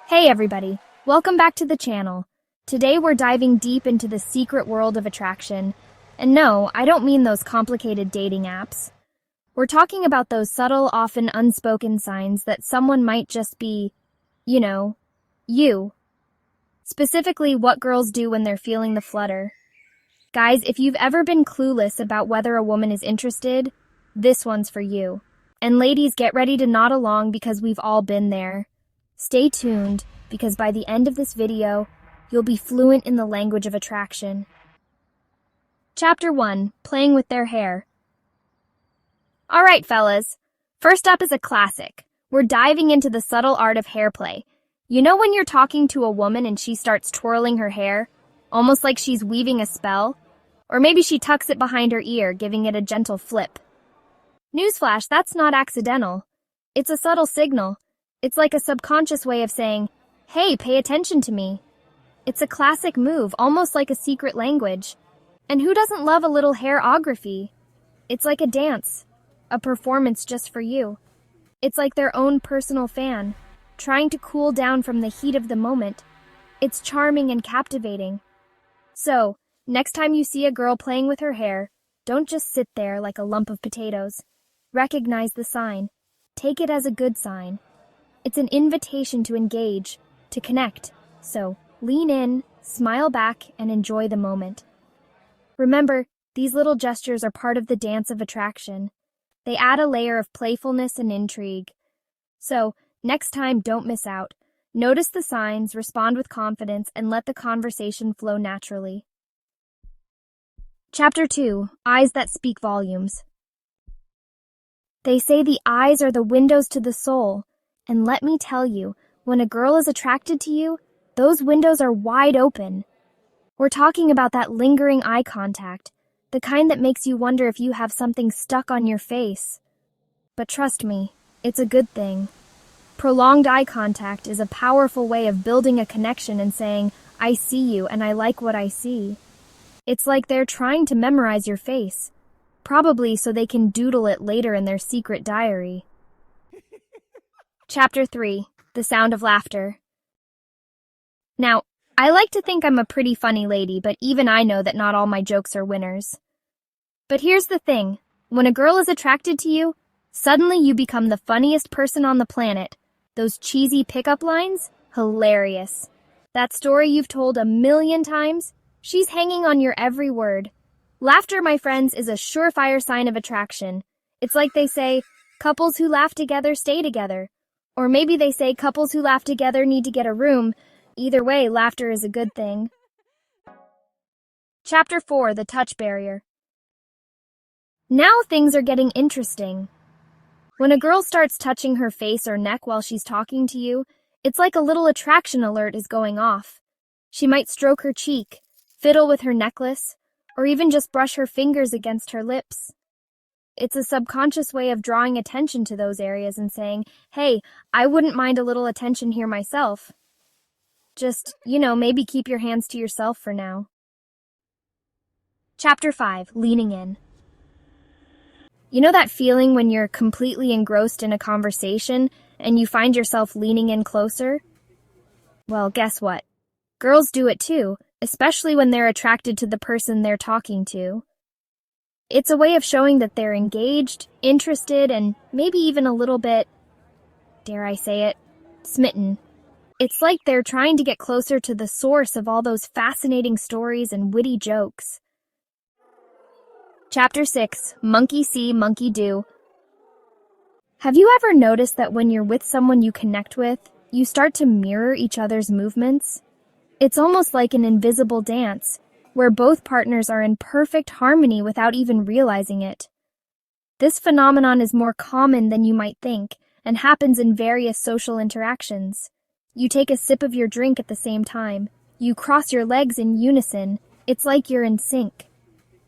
Hey everybody, welcome back to the channel. Today we're diving deep into the secret world of attraction. And no, I don't mean those complicated dating apps. We're talking about those subtle, often unspoken signs that someone might just be, you. Specifically, what girls do when they're feeling the flutter. Guys, if you've ever been clueless about whether a woman is interested, this one's for you. And ladies, get ready to nod along because we've all been there. Stay tuned, because by the end of this video, you'll be fluent in the language of attraction. Chapter 1. Playing with their hair. Alright, fellas. First up is a classic. We're diving into the subtle art of hair play. You know when you're talking to a woman and she starts twirling her hair, almost like she's weaving a spell? Or maybe she tucks it behind her ear, giving it a gentle flip. Newsflash, that's not accidental. It's a subtle signal. It's like a subconscious way of saying, hey, pay attention to me. It's a classic move, almost like a secret language. And who doesn't love a little hairography? It's like a dance, a performance just for you. It's like their own personal fan, trying to cool down from the heat of the moment. It's charming and captivating. So, next time you see a girl playing with her hair, don't just sit there like a lump of potatoes. Recognize the sign. Take it as a good sign. It's an invitation to engage, to connect. So, lean in, smile back, and enjoy the moment. Remember, these little gestures are part of the dance of attraction. They add a layer of playfulness and intrigue. So, next time, don't miss out. Notice the signs, respond with confidence, and let the conversation flow naturally. Chapter 2. Eyes that speak volumes. They say the eyes are the windows to the soul. And let me tell you, when a girl is attracted to you, those windows are wide open. We're talking about that lingering eye contact, the kind that makes you wonder if you have something stuck on your face. But trust me, it's a good thing. Prolonged eye contact is a powerful way of building a connection and saying, I see you and I like what I see. It's like they're trying to memorize your face, probably so they can doodle it later in their secret diary. Chapter 3. The Sound of Laughter. Now, I like to think I'm a pretty funny lady, but even I know that not all my jokes are winners. But here's the thing. When a girl is attracted to you, suddenly you become the funniest person on the planet. Those cheesy pickup lines? Hilarious. That story you've told 1,000,000 times? She's hanging on your every word. Laughter, my friends, is a surefire sign of attraction. It's like they say, couples who laugh together stay together. Or maybe they say couples who laugh together need to get a room. Either way, laughter is a good thing. Chapter 4. The Touch Barrier. Now things are getting interesting. When a girl starts touching her face or neck while she's talking to you, it's like a little attraction alert is going off. She might stroke her cheek, fiddle with her necklace, or even just brush her fingers against her lips. It's a subconscious way of drawing attention to those areas and saying, hey, I wouldn't mind a little attention here myself. Just, maybe keep your hands to yourself for now. Chapter 5. Leaning in. You know that feeling when you're completely engrossed in a conversation and you find yourself leaning in closer? Well, guess what? Girls do it too, especially when they're attracted to the person they're talking to. It's a way of showing that they're engaged, interested, and maybe even a little bit, dare I say it, smitten. It's like they're trying to get closer to the source of all those fascinating stories and witty jokes. Chapter 6. Monkey See, Monkey Do. Have you ever noticed that when you're with someone you connect with, you start to mirror each other's movements? It's almost like an invisible dance, where both partners are in perfect harmony without even realizing it. This phenomenon is more common than you might think and happens in various social interactions. You take a sip of your drink at the same time. You cross your legs in unison. It's like you're in sync.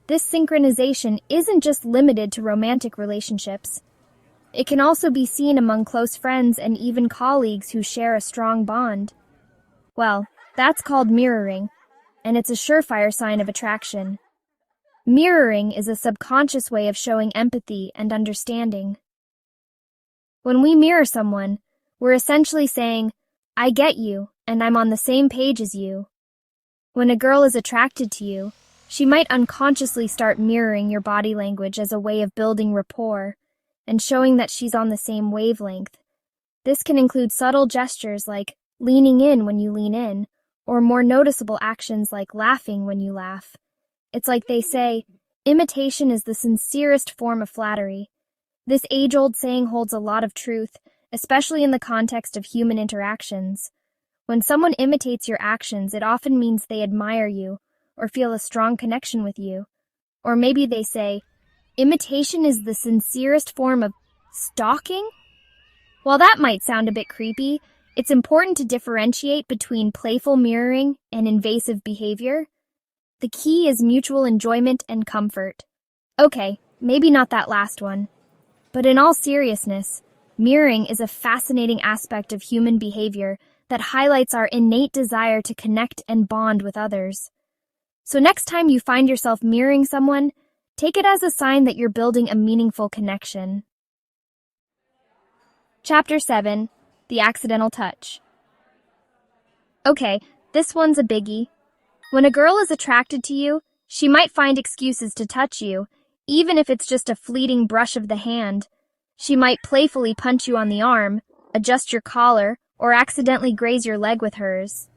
This synchronization isn't just limited to romantic relationships. It can also be seen among close friends and even colleagues who share a strong bond. Well, that's called mirroring, and it's a surefire sign of attraction. Mirroring is a subconscious way of showing empathy and understanding. When we mirror someone, we're essentially saying, I get you, and I'm on the same page as you. When a girl is attracted to you, she might unconsciously start mirroring your body language as a way of building rapport and showing that she's on the same wavelength. This can include subtle gestures like leaning in when you lean in, or more noticeable actions like laughing when you laugh. It's like they say, imitation is the sincerest form of flattery. This age-old saying holds a lot of truth, especially in the context of human interactions. When someone imitates your actions, it often means they admire you or feel a strong connection with you. Or maybe they say, imitation is the sincerest form of stalking? While that might sound a bit creepy, it's important to differentiate between playful mirroring and invasive behavior. The key is mutual enjoyment and comfort. Okay, maybe not that last one. But in all seriousness, mirroring is a fascinating aspect of human behavior that highlights our innate desire to connect and bond with others. So next time you find yourself mirroring someone, take it as a sign that you're building a meaningful connection. Chapter 7. The Accidental Touch. Okay, this one's a biggie. When a girl is attracted to you, she might find excuses to touch you, even if it's just a fleeting brush of the hand. She might playfully punch you on the arm, adjust your collar, or accidentally graze your leg with hers.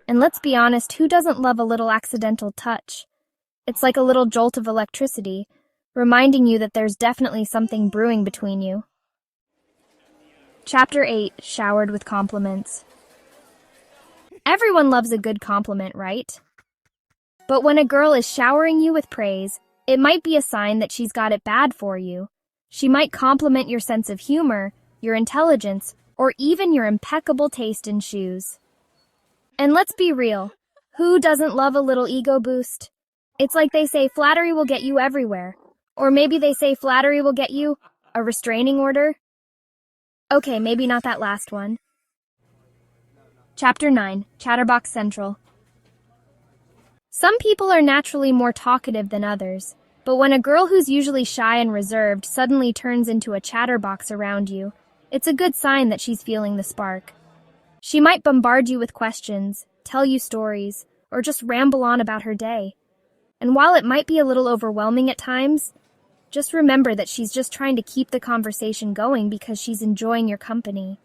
And let's be honest, who doesn't love a little accidental touch? It's like a little jolt of electricity, reminding you that there's definitely something brewing between you. Chapter 8. Showered with Compliments. Everyone loves a good compliment, right? But when a girl is showering you with praise, it might be a sign that she's got it bad for you. She might compliment your sense of humor, your intelligence, or even your impeccable taste in shoes. And let's be real, who doesn't love a little ego boost? It's like they say flattery will get you everywhere. Or maybe they say flattery will get you a restraining order. Okay, maybe not that last one. Chapter 9. Chatterbox Central. Some people are naturally more talkative than others, but when a girl who's usually shy and reserved suddenly turns into a chatterbox around you, it's a good sign that she's feeling the spark. She might bombard you with questions, tell you stories, or just ramble on about her day. And while it might be a little overwhelming at times, just remember that she's just trying to keep the conversation going because she's enjoying your company.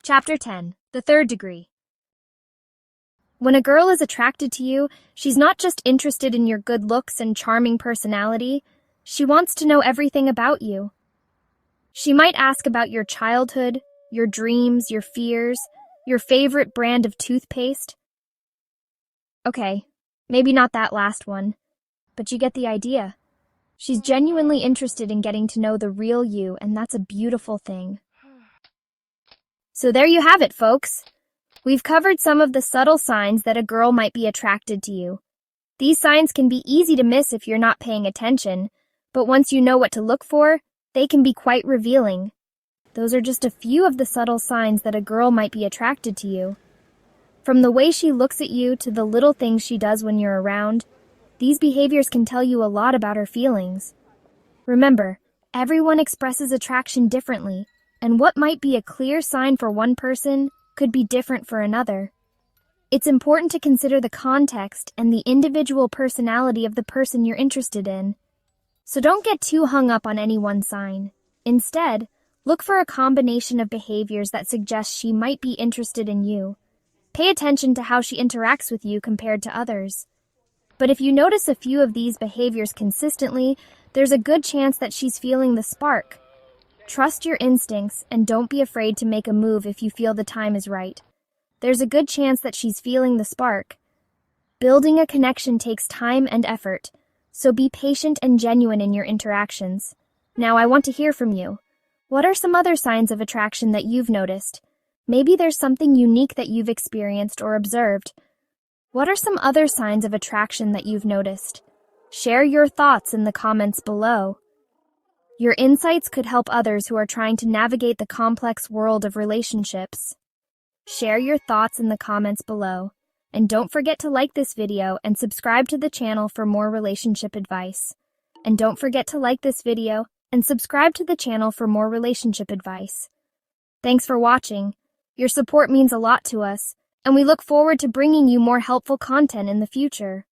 Chapter 10. The Third Degree. When a girl is attracted to you, she's not just interested in your good looks and charming personality, she wants to know everything about you. She might ask about your childhood, your dreams, your fears, your favorite brand of toothpaste. Okay, maybe not that last one, but you get the idea. She's genuinely interested in getting to know the real you, and that's a beautiful thing. So there you have it, folks. We've covered some of the subtle signs that a girl might be attracted to you. These signs can be easy to miss if you're not paying attention, but once you know what to look for, they can be quite revealing. Those are just a few of the subtle signs that a girl might be attracted to you. From the way she looks at you to the little things she does when you're around, these behaviors can tell you a lot about her feelings. Remember, everyone expresses attraction differently, and what might be a clear sign for one person could be different for another. It's important to consider the context and the individual personality of the person you're interested in. So don't get too hung up on any one sign. Instead, look for a combination of behaviors that suggest she might be interested in you. Pay attention to how she interacts with you compared to others. But if you notice a few of these behaviors consistently, there's a good chance that she's feeling the spark. Trust your instincts and don't be afraid to make a move if you feel the time is right. There's a good chance that she's feeling the spark. Building a connection takes time and effort, so be patient and genuine in your interactions. Now I want to hear from you. What are some other signs of attraction that you've noticed? Maybe there's something unique that you've experienced or observed. What are some other signs of attraction that you've noticed? Share your thoughts in the comments below. Your insights could help others who are trying to navigate the complex world of relationships. Share your thoughts in the comments below. And don't forget to like this video and subscribe to the channel for more relationship advice. And don't forget to like this video and subscribe to the channel for more relationship advice. Thanks for watching. Your support means a lot to us, and we look forward to bringing you more helpful content in the future.